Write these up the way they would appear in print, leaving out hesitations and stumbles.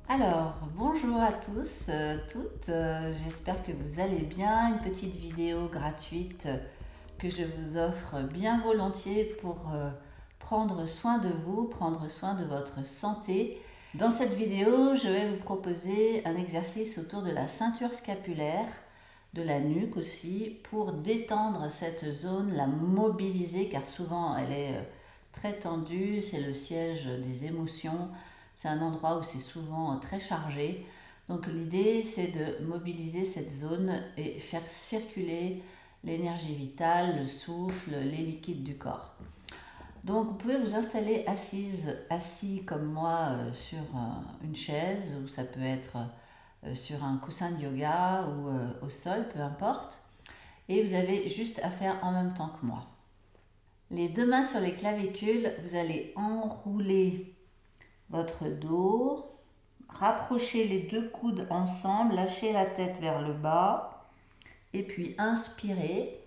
Alors, bonjour à tous, toutes, j'espère que vous allez bien. Une petite vidéo gratuite que je vous offre bien volontiers pour prendre soin de vous, prendre soin de votre santé. Dans cette vidéo, je vais vous proposer un exercice autour de la ceinture scapulaire, de la nuque aussi, pour détendre cette zone, la mobiliser, car souvent elle est très tendue, c'est le siège des émotions. C'est un endroit où c'est souvent très chargé. Donc l'idée, c'est de mobiliser cette zone et faire circuler l'énergie vitale, le souffle, les liquides du corps. Donc vous pouvez vous installer assis comme moi sur une chaise, ou ça peut être sur un coussin de yoga ou au sol, peu importe. Et vous avez juste à faire en même temps que moi. Les deux mains sur les clavicules, vous allez enrouler votre dos, rapprochez les deux coudes ensemble, lâchez la tête vers le bas et puis inspirez.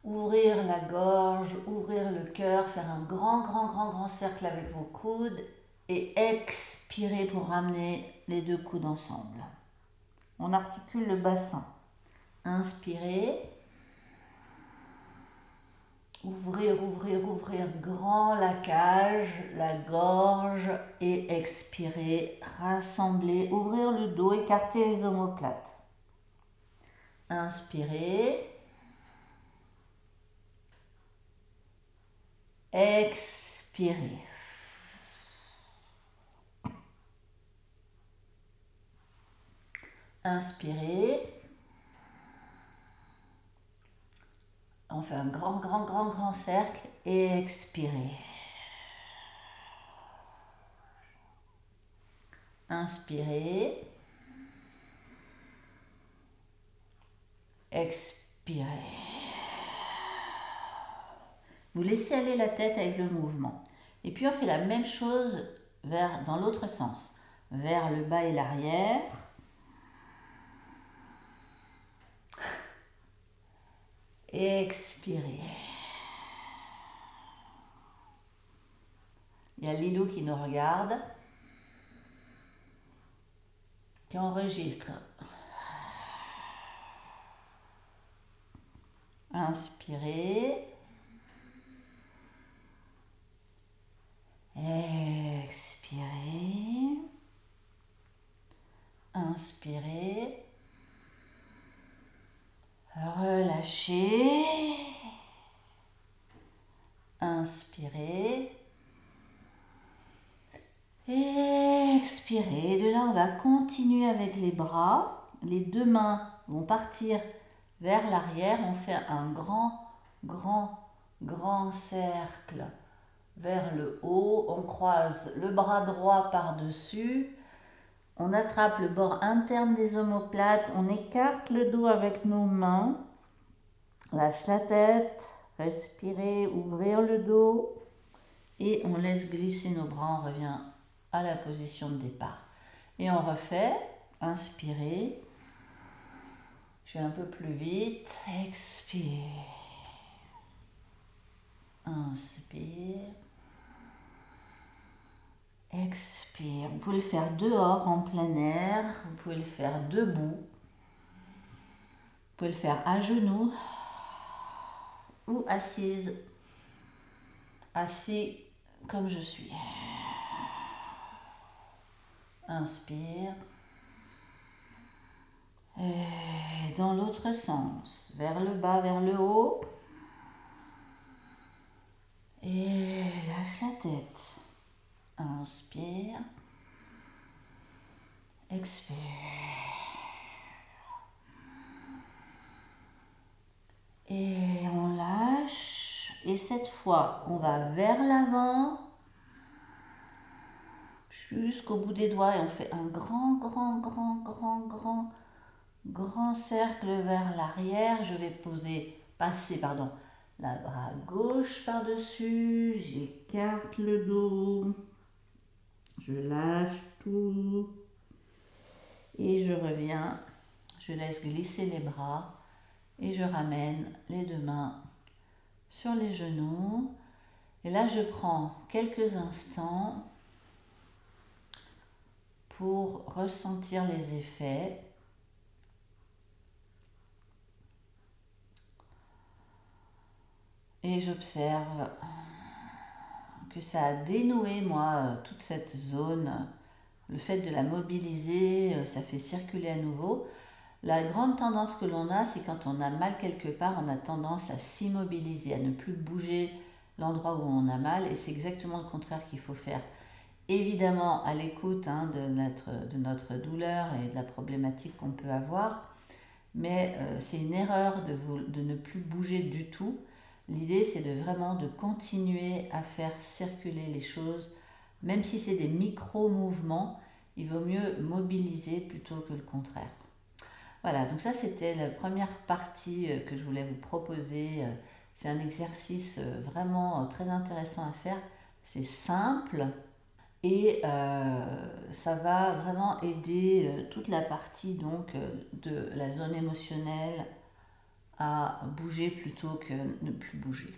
Ouvrir la gorge, ouvrir le cœur, faire un grand cercle avec vos coudes et expirer pour ramener les deux coudes ensemble. On articule le bassin. Inspirez. Ouvrir grand la cage, la gorge et expirer, rassembler, ouvrir le dos, écarter les omoplates. Inspirez. Expirez. Inspirez. On fait un grand cercle et expirez. Inspirez. Expirez. Vous laissez aller la tête avec le mouvement. Et puis on fait la même chose dans l'autre sens. Vers le bas et l'arrière. Expirez. Il y a Lilou qui nous regarde, qui enregistre. Inspirez. Expirez. Inspirez. Relâchez. Inspirez. Expirez. De là, on va continuer avec les bras. Les deux mains vont partir vers l'arrière. On fait un grand cercle vers le haut. On croise le bras droit par-dessus. On attrape le bord interne des omoplates. On écarte le dos avec nos mains. Lâche la tête. Respirez, ouvrir le dos. Et on laisse glisser nos bras. On revient à la position de départ. Et on refait. Inspirez. Je vais un peu plus vite. Expire. Inspire. Expire. Vous pouvez le faire dehors, en plein air. Vous pouvez le faire debout. Vous pouvez le faire à genoux ou assise. Assis comme je suis. Inspire. Et dans l'autre sens. Vers le bas, vers le haut. Et lâche la tête. Inspire. Expire. Et on lâche. Et cette fois, on va vers l'avant. Jusqu'au bout des doigts. Et on fait un grand cercle vers l'arrière. Je vais passer la bras gauche par-dessus. J'écarte le dos. Je lâche tout. Et je reviens, je laisse glisser les bras et je ramène les deux mains sur les genoux. Et là, je prends quelques instants pour ressentir les effets. Et j'observe que ça a dénoué, moi, toute cette zone. Le fait de la mobiliser, ça fait circuler à nouveau. La grande tendance que l'on a, c'est quand on a mal quelque part, on a tendance à s'immobiliser, à ne plus bouger l'endroit où on a mal. Et c'est exactement le contraire qu'il faut faire. Évidemment, à l'écoute de notre douleur et de la problématique qu'on peut avoir. Mais c'est une erreur de ne plus bouger du tout. L'idée, c'est vraiment de continuer à faire circuler les choses. Même si c'est des micro-mouvements, il vaut mieux mobiliser plutôt que le contraire. Voilà, donc ça c'était la première partie que je voulais vous proposer. C'est un exercice vraiment très intéressant à faire. C'est simple et ça va vraiment aider toute la partie donc de la zone émotionnelle à bouger plutôt que ne plus bouger.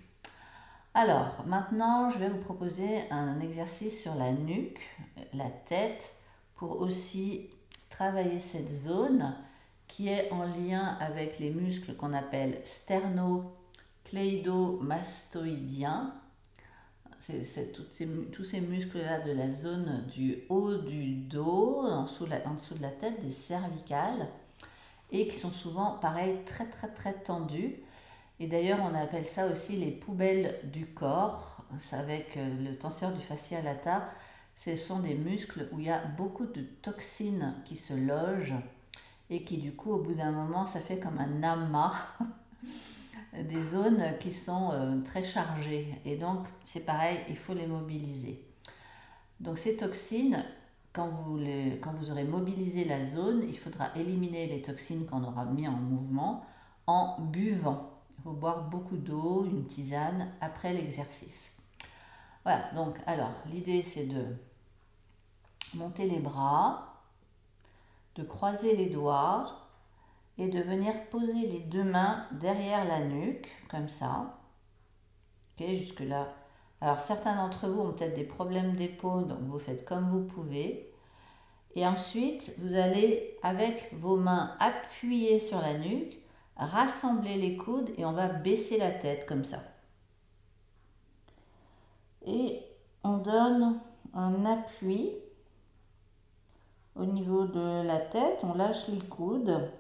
Alors, maintenant, je vais vous proposer un exercice sur la nuque, la tête, pour aussi travailler cette zone qui est en lien avec les muscles qu'on appelle sternocléido-mastoïdiens. C'est tous ces muscles-là de la zone du haut du dos, en dessous de la tête, des cervicales, et qui sont souvent, pareil, très très très tendus. Et d'ailleurs, on appelle ça aussi les poubelles du corps, avec le tenseur du fascia lata. Ce sont des muscles où il y a beaucoup de toxines qui se logent et qui, du coup, au bout d'un moment, ça fait comme un amas, des zones qui sont très chargées. Et donc, c'est pareil, il faut les mobiliser. Donc, ces toxines, quand vous aurez mobilisé la zone, il faudra éliminer les toxines qu'on aura mis en mouvement en buvant. Il faut boire beaucoup d'eau, une tisane après l'exercice. Voilà, donc alors l'idée c'est de monter les bras, de croiser les doigts et de venir poser les deux mains derrière la nuque, comme ça. Ok, jusque là. Alors certains d'entre vous ont peut-être des problèmes d'épaule, donc vous faites comme vous pouvez. Et ensuite, vous allez, avec vos mains appuyées sur la nuque, rassembler les coudes et on va baisser la tête comme ça. Et on donne un appui au niveau de la tête, on lâche les coudes.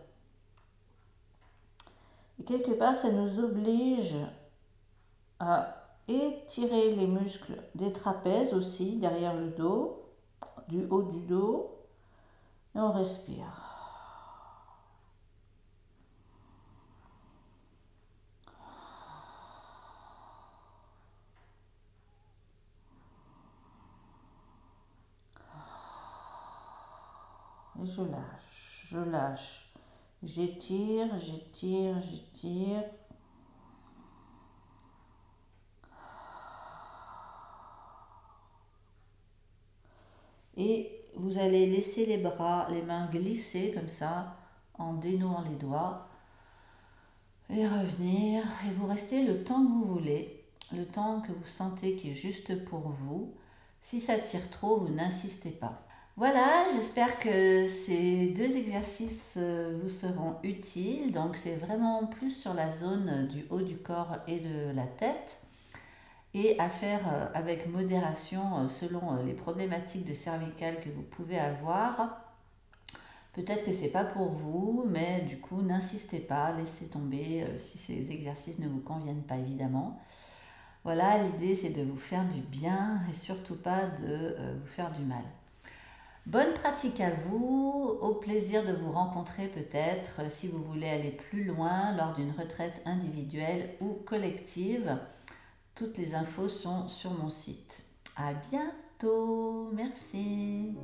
Et quelque part, ça nous oblige à étirer les muscles des trapèzes aussi, derrière le dos, du haut du dos. Et on respire. Et je lâche. J'étire, j'étire, j'étire. Et vous allez laisser les bras, les mains glisser comme ça, en dénouant les doigts. Et revenir. Et vous restez le temps que vous voulez, le temps que vous sentez qui est juste pour vous. Si ça tire trop, vous n'insistez pas. Voilà, j'espère que ces deux exercices vous seront utiles. Donc c'est vraiment plus sur la zone du haut du corps et de la tête et à faire avec modération selon les problématiques de cervicales que vous pouvez avoir. Peut-être que c'est pas pour vous, mais du coup n'insistez pas, laissez tomber si ces exercices ne vous conviennent pas évidemment. Voilà, l'idée c'est de vous faire du bien et surtout pas de vous faire du mal. Bonne pratique à vous, au plaisir de vous rencontrer peut-être si vous voulez aller plus loin lors d'une retraite individuelle ou collective. Toutes les infos sont sur mon site. À bientôt, merci.